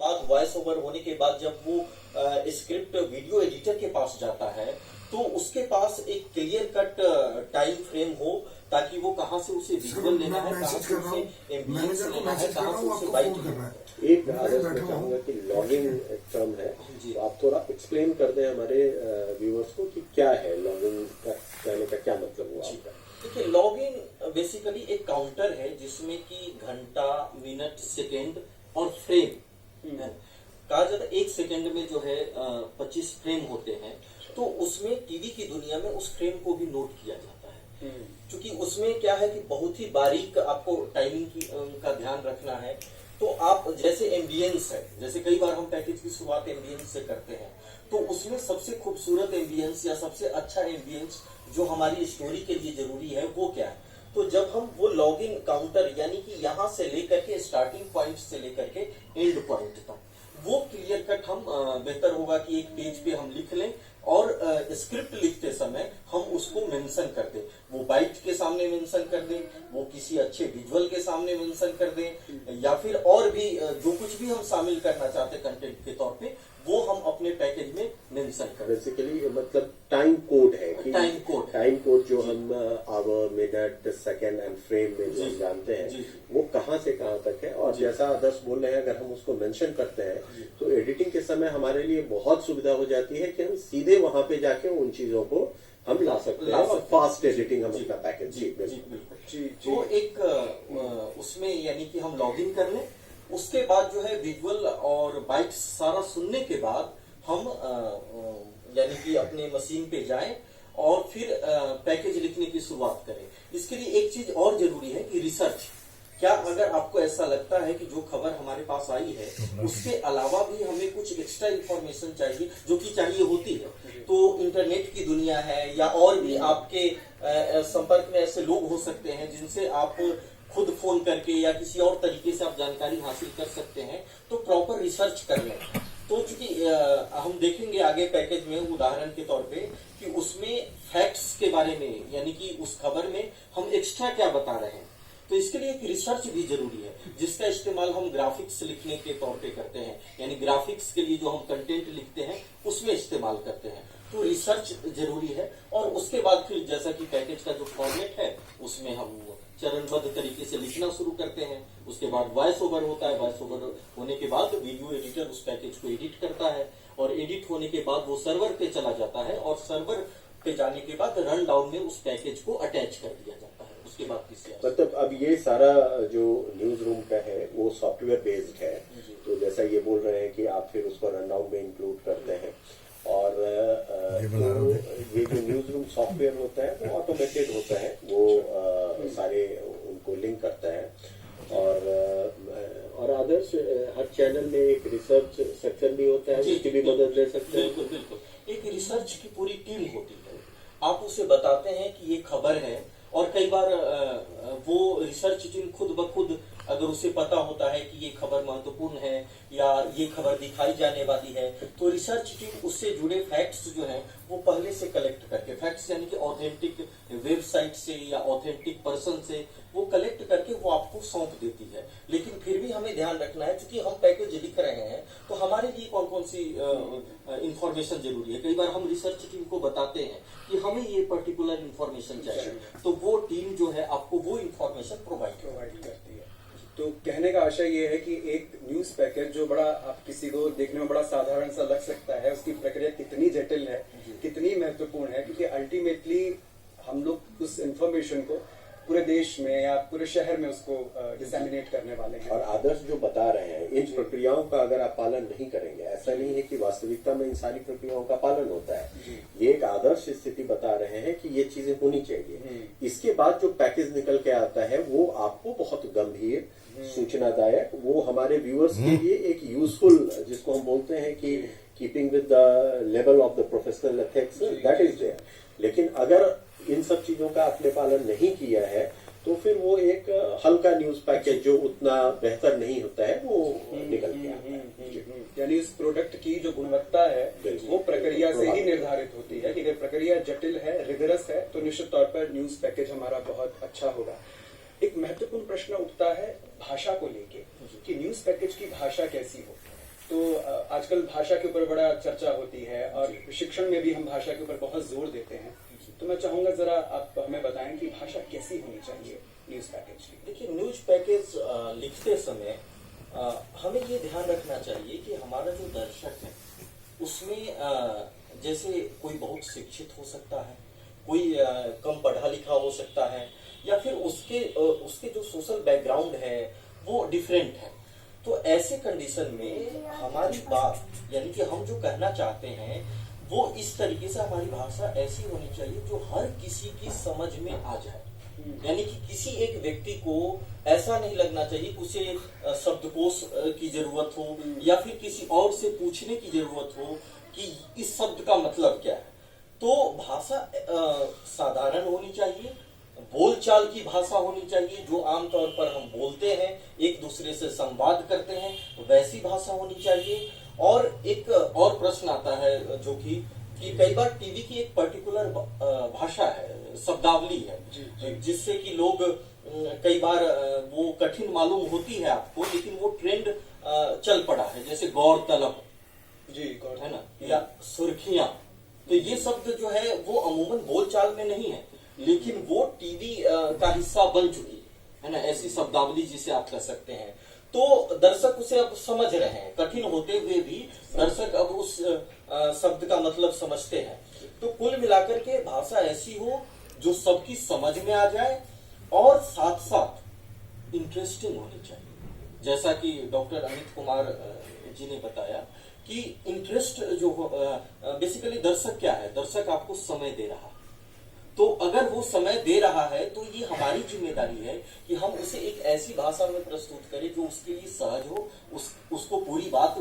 बाद voice over होने के बाद जब वो स्क्रिप्ट वीडियो एडिटर के पास जाता है तो उसके पास एक क्लियर कट टाइम फ्रेम हो, ताकि वो कहाँ से उसे विजुअल लेना है, कहाँ से उसे एम्बियंस लेना है, कहाँ से उसे बाइट लेना है। एक आदर्श मैं चाहूंगा कि लॉगिंग एक टर्म है, तो आप थोड़ा एक्सप्लेन कर दें हमारे व्यूअर्स को कि क्या है लॉगिंग का, कहने का क्या मतलब हुआ आपका? देखिए, लॉगिंग बेसिकली एक काउंटर है जिसमें कि घंटा, मिनट, सेकेंड और फ्रेम कहा जाता है। एक सेकेंड में जो है 25 फ्रेम होते हैं, तो उसमें टीवी की दुनिया में उस फ्रेम को भी नोट किया जाता है, क्योंकि उसमें क्या है कि बहुत ही बारीक आपको टाइमिंग की का ध्यान रखना है। तो आप जैसे एम्बियंस है, जैसे कई बार हम पैकेज की शुरुआत एम्बियंस से करते हैं, तो उसमें सबसे खूबसूरत एम्बियंस या सबसे अच्छा एम्बियंस जो हमारी स्टोरी के लिए जरूरी है वो क्या है। तो जब हम वो लॉगिंग काउंटर यानी कि यहाँ से लेकर के स्टार्टिंग पॉइंट से लेकर के एंड पॉइंट तक वो क्लियर कट हम बेहतर होगा कि एक पेज पे हम लिख लें और स्क्रिप्ट लिखते समय हम उसको मेंशन कर दें, वो बाइट के सामने मेंशन कर दें, वो किसी अच्छे विजुअल के सामने मेंशन कर दें, या फिर और भी जो कुछ भी हम शामिल करना चाहते हैं कंटेंट के तौर पे वो हम अपने पैकेज में मेंशन करें। बेसिकली मतलब टाइम कोड है कि टाइम कोड जो हम hour, minute, second and frame में जो हम जानते हैं वो कहाँ से कहाँ तक है। और जैसा आदर्श बोल रहे हैं, अगर हम उसको मेंशन करते हैं तो एडिटिंग के समय हमारे लिए बहुत सुविधा हो जाती है कि हम सीधे वहां पे जाके उन चीजों को हम ला सकते हैं और फास्ट एडिटिंग हम अपना पैकेज। जी बिल्कुल। तो एक उसमें यानी कि हम लॉग इन कर लें, उसके बाद जो है विजुअल और बाइट्स सारा सुनने के बाद हम यानी कि अपने मशीन पे जाएं और फिर पैकेज लिखने की शुरुआत करें। इसके लिए एक चीज और जरूरी है कि रिसर्च। क्या अगर आपको ऐसा लगता है कि जो खबर हमारे पास आई है उसके अलावा भी हमें कुछ एक्स्ट्रा इन्फॉर्मेशन चाहिए, जो कि चाहिए होती है, तो इंटरनेट की दुनिया है या और भी आपके संपर्क में ऐसे लोग हो सकते हैं जिनसे आप खुद फोन करके या किसी और तरीके से आप जानकारी हासिल कर सकते हैं, तो प्रॉपर रिसर्च कर लें। तो चूंकि हम देखेंगे आगे पैकेज में उदाहरण के तौर पे कि उसमें फैक्ट्स के बारे में यानी कि उस खबर में हम एक्स्ट्रा क्या बता रहे हैं, तो इसके लिए एक रिसर्च भी जरूरी है जिसका इस्तेमाल हम ग्राफिक्स लिखने के तौर पे करते हैं, यानी ग्राफिक्स के लिए जो हम कंटेंट लिखते हैं उसमें इस्तेमाल करते हैं। तो रिसर्च जरूरी है और उसके बाद फिर जैसा कि पैकेज का जो फॉर्मेट है उसमें हम चरणबद्ध तरीके से लिखना शुरू करते हैं। उसके बाद वॉइस ओवर होता है, वॉइस ओवर होने के बाद वीडियो एडिटर उस पैकेज को एडिट करता है और एडिट होने के बाद वो सर्वर पे चला जाता है और सर्वर पे जाने के बाद रन डाउन में उस पैकेज को अटैच कर दिया जाता है। उसके बाद मतलब अब ये सारा जो न्यूज रूम का है वो सॉफ्टवेयर बेस्ड है, तो जैसा ये बोल रहे हैं कि आप फिर उसको रन डाउन में इंक्लूड करते हैं और तो ये जो न्यूज रूम सॉफ्टवेयर होता है वो ऑटोमेटेड होता है, वो सारे उनको लिंक करता है। और आदर्श हर चैनल में एक रिसर्च सेक्शन भी होता है, उसकी भी मदद ले सकते हैं। बिल्कुल बिल्कुल। एक रिसर्च की पूरी टीम होती है, आप उसे बताते हैं कि ये खबर है और कई बार वो रिसर्च टीम खुद ब खुद अगर उसे पता होता है कि ये खबर महत्वपूर्ण है या ये खबर दिखाई जाने वाली है, तो रिसर्च टीम उससे जुड़े फैक्ट्स जो हैं वो पहले से कलेक्ट करके, फैक्ट्स यानी कि ऑथेंटिक वेबसाइट से या ऑथेंटिक पर्सन से वो कलेक्ट करके वो आपको सौंप देती है। लेकिन फिर भी हमें ध्यान रखना है, क्योंकि हम पैकेज लिख रहे हैं तो हमारे लिए कौन कौन सी इंफॉर्मेशन जरूरी है। कई बार हम रिसर्च टीम को बताते हैं कि हमें ये पर्टिकुलर इंफॉर्मेशन चाहिए, तो वो टीम जो है आपको वो इंफॉर्मेशन प्रोवाइड करती है। तो कहने का आशय ये है कि एक न्यूज पैकेज जो बड़ा आप किसी को देखने में बड़ा साधारण सा लग सकता है, उसकी प्रक्रिया कितनी जटिल है, कितनी महत्वपूर्ण है, क्योंकि अल्टीमेटली हम लोग उस इंफॉर्मेशन को पूरे देश में या पूरे शहर में उसको डिसेमिनेट करने वाले हैं। और आदर्श जो बता रहे हैं इन प्रक्रियाओं का अगर आप पालन नहीं करेंगे, ऐसा नहीं है कि वास्तविकता में इन सारी प्रक्रियाओं का पालन होता है, ये एक आदर्श स्थिति बता रहे हैं कि ये चीजें होनी चाहिए। इसके बाद जो पैकेज निकल के आता है वो आपको बहुत गंभीर, सूचनादायक, वो हमारे व्यूअर्स के लिए एक यूजफुल, जिसको हम बोलते हैं कि keeping with the level of the professional ethics, that is there. लेकिन अगर इन सब चीजों का आपने पालन नहीं किया है तो फिर वो एक हल्का न्यूज पैकेज जो उतना बेहतर नहीं होता है वो निकल के आता है। यानी उस प्रोडक्ट की जो गुणवत्ता है वो प्रक्रिया से ही निर्धारित होती है कि अगर प्रक्रिया जटिल है, रिगरस है, तो निश्चित तौर पर न्यूज पैकेज हमारा बहुत अच्छा होगा। एक महत्वपूर्ण प्रश्न उठता है भाषा को लेके कि न्यूज पैकेज की भाषा कैसी हो। तो आजकल भाषा के ऊपर बड़ा चर्चा होती है और शिक्षण में भी हम भाषा के ऊपर बहुत जोर देते हैं। तो मैं चाहूंगा जरा आप हमें बताएं कि भाषा कैसी होनी चाहिए न्यूज पैकेज की। देखिए, न्यूज पैकेज लिखते समय हमें ये ध्यान रखना चाहिए कि हमारा जो दर्शक है उसमें जैसे कोई बहुत शिक्षित हो सकता है, कोई कम पढ़ा लिखा हो सकता है, या फिर उसके जो सोशल बैकग्राउंड है वो डिफरेंट है। तो ऐसे कंडीशन में हमारी बात यानी कि हम जो कहना चाहते हैं वो इस तरीके से हमारी भाषा ऐसी होनी चाहिए जो हर किसी की समझ में आ जाए। यानी कि किसी एक व्यक्ति को ऐसा नहीं लगना चाहिए कि उसे शब्दकोश की जरूरत हो या फिर किसी और से पूछने की जरूरत हो कि इस शब्द का मतलब क्या है। तो भाषा साधारण होनी चाहिए, बोलचाल की भाषा होनी चाहिए, जो आमतौर पर हम बोलते हैं, एक दूसरे से संवाद करते हैं, वैसी भाषा होनी चाहिए। और एक और प्रश्न आता है जो कि कई बार टीवी की एक पर्टिकुलर भाषा है, शब्दावली है, जिससे कि लोग कई बार वो कठिन मालूम होती है आपको, लेकिन वो ट्रेंड चल पड़ा है, जैसे गौर तलब है ना, या सुर्खियां। तो ये शब्द जो है वो अमूमन बोलचाल में नहीं है, लेकिन वो टीवी का हिस्सा बन चुकी है ना, ऐसी शब्दावली जिसे आप कह सकते हैं। तो दर्शक उसे अब समझ रहे हैं, कठिन होते हुए भी दर्शक अब उस शब्द का मतलब समझते हैं। तो कुल मिलाकर के भाषा ऐसी हो जो सबकी समझ में आ जाए और साथ साथ इंटरेस्टिंग होनी चाहिए। जैसा कि डॉक्टर अमित कुमार जी ने बताया कि इंटरेस्ट जो बेसिकली दर्शक क्या है, दर्शक आपको समय दे रहा है। तो अगर वो समय दे रहा है तो ये हमारी जिम्मेदारी है कि हम उसे एक ऐसी भाषा में प्रस्तुत करें जो उसके लिए सहज हो, उसको पूरी बात,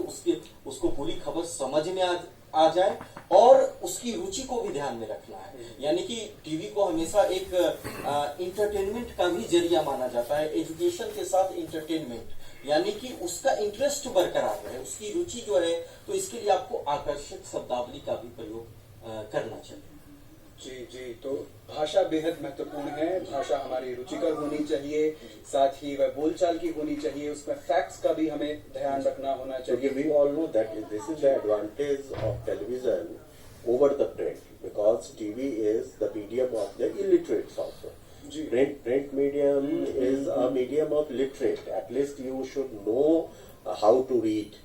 उसको पूरी खबर समझ में आ जाए, और उसकी रुचि को भी ध्यान में रखना है। यानी कि टीवी को हमेशा एक इंटरटेनमेंट का भी जरिया माना जाता है, एजुकेशन के साथ इंटरटेनमेंट, यानी कि उसका इंटरेस्ट बरकरार रहे, उसकी रुचि जो है। तो इसके लिए आपको आकर्षक शब्दावली का भी प्रयोग करना चाहिए। जी, तो भाषा बेहद महत्वपूर्ण है। भाषा हमारी रुचिकर होनी चाहिए, साथ ही वह बोलचाल की होनी चाहिए, उसमें फैक्ट्स का भी हमें ध्यान रखना होना चाहिए। We all know that this is the advantage of television over the print, because TV is the medium of the illiterates also. Print medium is a medium of literate. At least you should know how to read,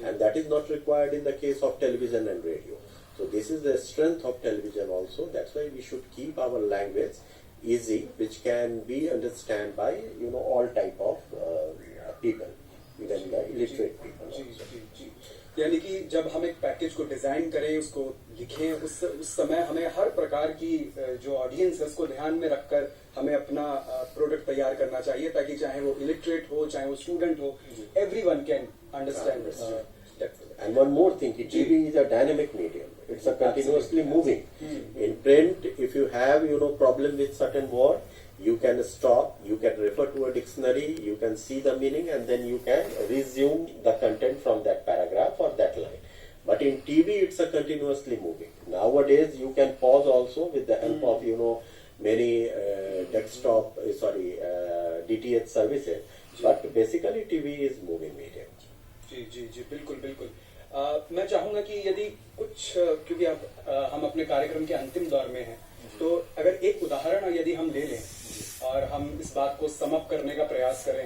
and that is not required in the case of television and radio. So this is the strength of television also. That's why we should keep our language easy, which can be understood by all type of people, even the illiterate people also. जी। यानी कि जब हम एक package को design करें, उसको लिखें, उस समय हमें हर प्रकार की जो ऑडियंस है उसको ध्यान में रखकर हमें अपना प्रोडक्ट तैयार करना चाहिए, ताकि चाहे वो इलिटरेट हो, चाहे वो स्टूडेंट हो, everyone can understand. And one more thing, TV is a dynamic medium. It's a continuously moving. In print, if you have problem with certain word, you can stop, you can refer to a dictionary, you can see the meaning, and then you can resume the content from that paragraph or that line. But in TV, it's a continuously moving. Nowadays, you can pause also with the help of many DTH services. But basically, TV is moving medium. जी, बिल्कुल। मैं चाहूंगा कि यदि कुछ, क्योंकि अब हम अपने कार्यक्रम के अंतिम दौर में हैं, तो अगर एक उदाहरण यदि हम ले लें और हम इस बात को सम अप करने का प्रयास करें